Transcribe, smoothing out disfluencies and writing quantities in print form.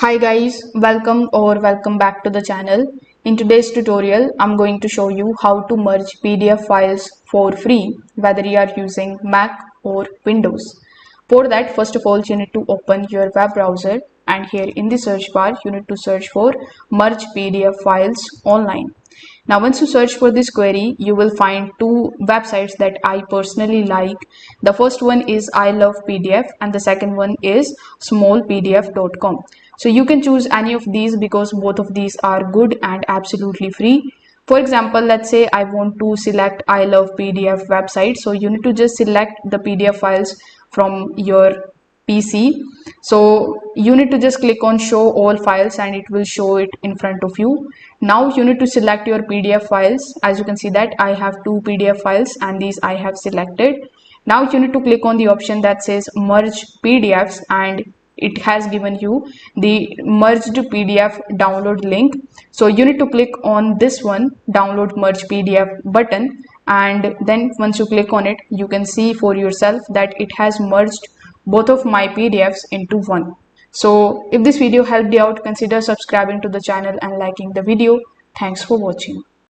Hi guys, welcome back to the channel. In today's tutorial, I'm going to show you how to merge PDF files for free, whether you are using Mac or Windows. For that, first of all, you need to open your web browser, and here in the search bar, you need to search for merge PDF files online. Now, once you search for this query, you will find two websites that I personally like. The first one is I Love PDF and the second one is smallpdf.com. So you can choose any of these because both of these are good and absolutely free. For example, let's say I want to select I Love PDF website. So you need to just select the PDF files from your PC. So you need to just click on show all files and it will show it in front of you. Now you need to select your PDF files. As you can see that I have two PDF files and these I have selected. Now you need to click on the option that says merge PDFs and it has given you the merged PDF download link. So you need to click on this one, download merge PDF button, and then once you click on it, you can see for yourself that it has merged both of my PDFs into one. So if this video helped you out, consider subscribing to the channel and liking the video. Thanks for watching.